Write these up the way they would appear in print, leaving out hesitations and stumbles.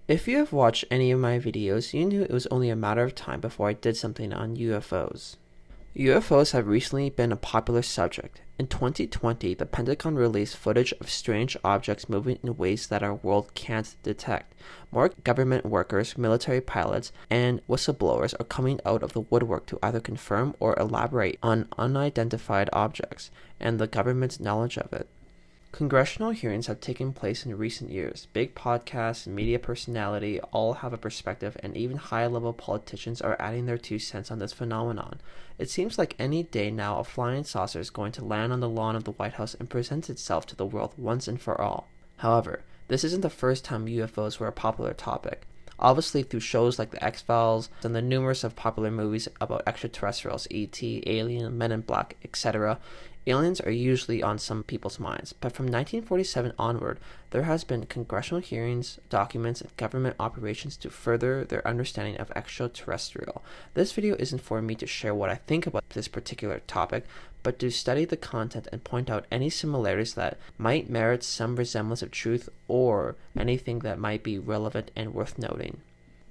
If you have watched any of my videos, you knew it was only a matter of time before I did something on UFOs. UFOs have recently been a popular subject. In 2020, the Pentagon released footage of strange objects moving in ways that our world can't detect. More government workers, military pilots, and whistleblowers are coming out of the woodwork to either confirm or elaborate on unidentified objects and the government's knowledge of it. Congressional hearings have taken place in recent years. Big podcasts and media personality all have a perspective, and even high-level politicians are adding their 2 cents on this phenomenon. It seems like any day now a flying saucer is going to land on the lawn of the White House and present itself to the world once and for all. However, this isn't the first time UFOs were a popular topic. Obviously, through shows like The X-Files and the numerous of popular movies about extraterrestrials, E.T., Alien, Men in Black, etc., aliens are usually on some people's minds. But from 1947 onward, there has been congressional hearings, documents, and government operations to further their understanding of extraterrestrial. This video isn't for me to share what I think about this particular topic, but to study the content and point out any similarities that might merit some resemblance of truth or anything that might be relevant and worth noting.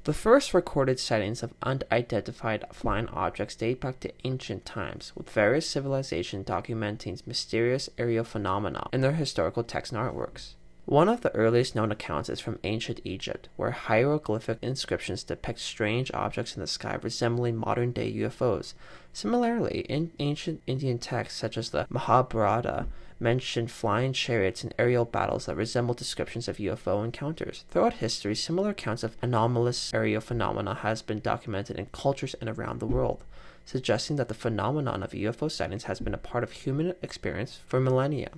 The first recorded sightings of unidentified flying objects date back to ancient times, with various civilizations documenting mysterious aerial phenomena in their historical texts and artworks. One of the earliest known accounts is from ancient Egypt, where hieroglyphic inscriptions depict strange objects in the sky resembling modern-day UFOs. Similarly, in ancient Indian texts such as the Mahabharata, mention flying chariots and aerial battles that resemble descriptions of UFO encounters. Throughout history, similar accounts of anomalous aerial phenomena has been documented in cultures and around the world, suggesting that the phenomenon of UFO sightings has been a part of human experience for millennia.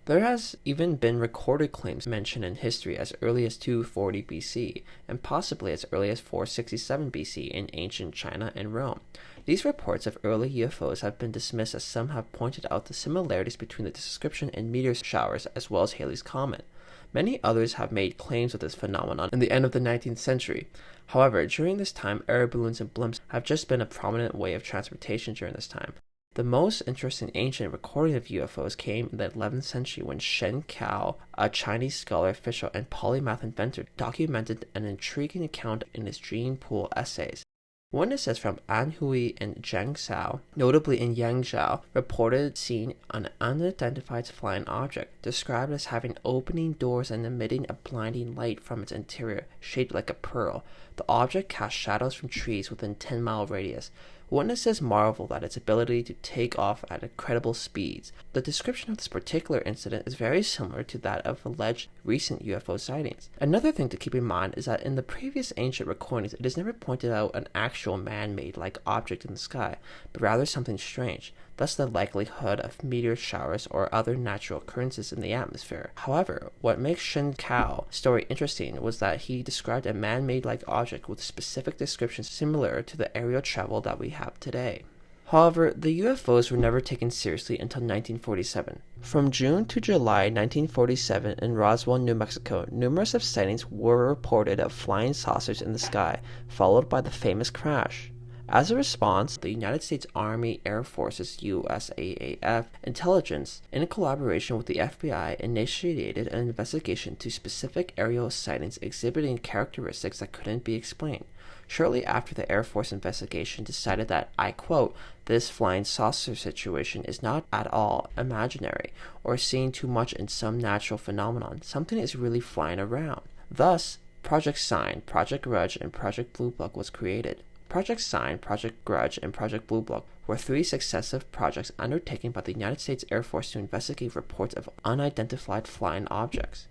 There has even been recorded claims mentioned in history as early as 240 BC, and possibly as early as 467 BC in ancient China and Rome. These reports of early UFOs have been dismissed, as some have pointed out the similarities between the description and meteor showers as well as Halley's Comet. Many others have made claims of this phenomenon in the end of the 19th century. However, during this time, air balloons and blimps have just been a prominent way of transportation during this time. The most interesting ancient recording of UFOs came in the 11th century when Shen Cao, a Chinese scholar, official, and polymath inventor, documented an intriguing account in his Dream Pool essays. Witnesses from Anhui and Jiangzhou, notably in Yangzhou, reported seeing an unidentified flying object, described as having opening doors and emitting a blinding light from its interior, shaped like a pearl. The object cast shadows from trees within 10-mile radius. Witnesses marveled at its ability to take off at incredible speeds. The description of this particular incident is very similar to that of alleged recent UFO sightings. Another thing to keep in mind is that in the previous ancient recordings, it is never pointed out an actual man-made like object in the sky, but rather something strange, thus the likelihood of meteor showers or other natural occurrences in the atmosphere. However, what makes Shen Cao's story interesting was that he described a man-made like object with specific descriptions similar to the aerial travel that we have today. However, the UFOs were never taken seriously until 1947. From June to July 1947 in Roswell, New Mexico, numerous of sightings were reported of flying saucers in the sky, followed by the famous crash. As a response, the United States Army Air Force's USAAF intelligence, in collaboration with the FBI, initiated an investigation to specific aerial sightings exhibiting characteristics that couldn't be explained. Shortly after, the Air Force investigation decided that, I quote, "this flying saucer situation is not at all imaginary or seeing too much in some natural phenomenon. Something is really flying around." Thus, Project Sign, Project Grudge, and Project Blue Book was created. Project Sign, Project Grudge, and Project Blue Book were 3 successive projects undertaken by the United States Air Force to investigate reports of unidentified flying objects.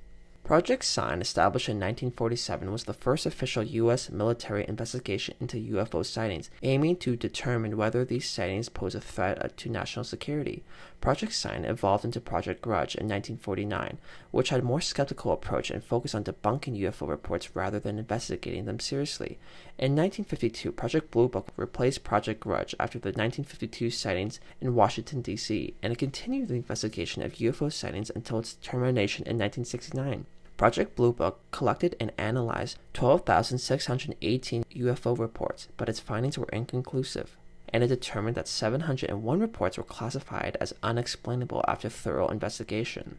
Project Sign, established in 1947, was the first official U.S. military investigation into UFO sightings, aiming to determine whether these sightings pose a threat to national security. Project Sign evolved into Project Grudge in 1949, which had a more skeptical approach and focused on debunking UFO reports rather than investigating them seriously. In 1952, Project Blue Book replaced Project Grudge after the 1952 sightings in Washington, D.C., and it continued the investigation of UFO sightings until its termination in 1969. Project Blue Book collected and analyzed 12,618 UFO reports, but its findings were inconclusive, and it determined that 701 reports were classified as unexplainable after thorough investigation.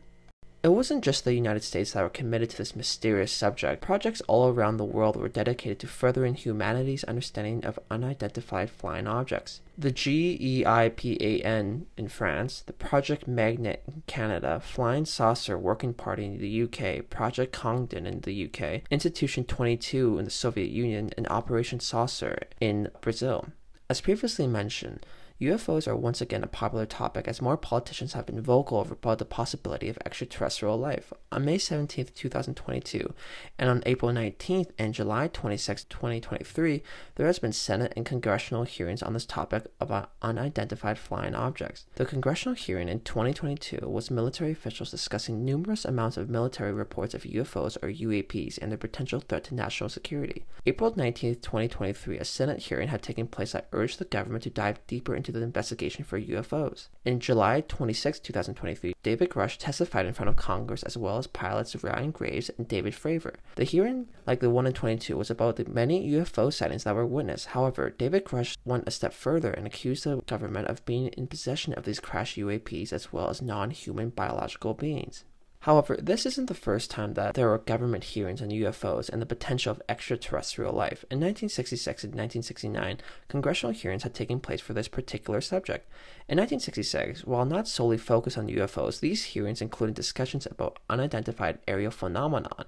It wasn't just the United States that were committed to this mysterious subject. Projects all around the world were dedicated to furthering humanity's understanding of unidentified flying objects. The GEIPAN in France, the Project Magnet in Canada, Flying Saucer Working Party in the UK, Project Congdon in the UK, Institution 22 in the Soviet Union, and Operation Saucer in Brazil. As previously mentioned, UFOs are once again a popular topic as more politicians have been vocal about the possibility of extraterrestrial life. On May 17, 2022, and on April 19 and July 26, 2023, there has been Senate and congressional hearings on this topic of unidentified flying objects. The congressional hearing in 2022 was military officials discussing numerous amounts of military reports of UFOs or UAPs and their potential threat to national security. April 19, 2023, a Senate hearing had taken place that urged the government to dive deeper into the investigation for UFOs. In July 26, 2023, David Grush testified in front of Congress as well as pilots Ryan Graves and David Fravor. The hearing, like the one in 22, was about the many UFO sightings that were witnessed. However, David Grush went a step further and accused the government of being in possession of these crashed UAPs as well as non-human biological beings. However, this isn't the first time that there were government hearings on UFOs and the potential of extraterrestrial life. In 1966 and 1969, congressional hearings had taken place for this particular subject. In 1966, while not solely focused on UFOs, these hearings included discussions about unidentified aerial phenomenon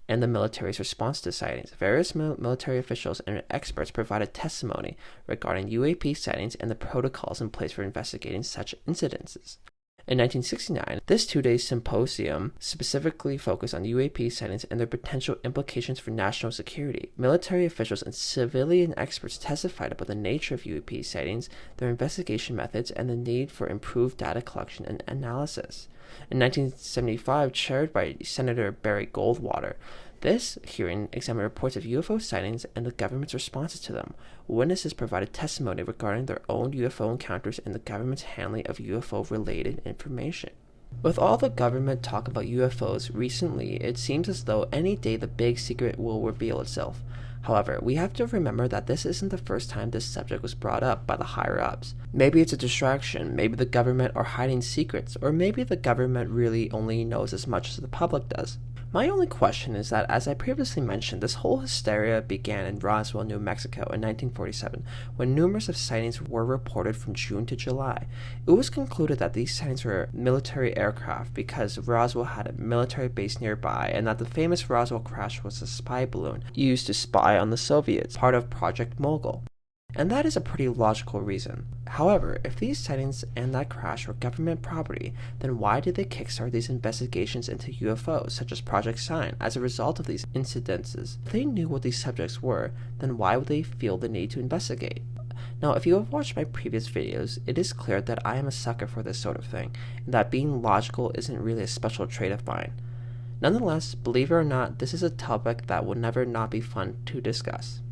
and the military's response to sightings. Various military officials and experts provided testimony regarding UAP sightings and the protocols in place for investigating such incidences. In 1969, this two-day symposium specifically focused on UAP sightings and their potential implications for national security. Military officials and civilian experts testified about the nature of UAP sightings, their investigation methods, and the need for improved data collection and analysis. In 1975, chaired by Senator Barry Goldwater, this hearing examined reports of UFO sightings and the government's responses to them. Witnesses provided testimony regarding their own UFO encounters and the government's handling of UFO-related information. With all the government talk about UFOs recently, it seems as though any day the big secret will reveal itself. However, we have to remember that this isn't the first time this subject was brought up by the higher-ups. Maybe it's a distraction, maybe the government are hiding secrets, or maybe the government really only knows as much as the public does. My only question is that, as I previously mentioned, this whole hysteria began in Roswell, New Mexico in 1947, when numerous of sightings were reported from June to July. It was concluded that these sightings were military aircraft because Roswell had a military base nearby, and that the famous Roswell crash was a spy balloon used to spy on the Soviets, part of Project Mogul. And that is a pretty logical reason. However, if these sightings and that crash were government property, then why did they kickstart these investigations into UFOs, such as Project Sign, as a result of these incidences? If they knew what these subjects were, then why would they feel the need to investigate? Now, if you have watched my previous videos, it is clear that I am a sucker for this sort of thing, and that being logical isn't really a special trait of mine. Nonetheless, believe it or not, this is a topic that will never not be fun to discuss.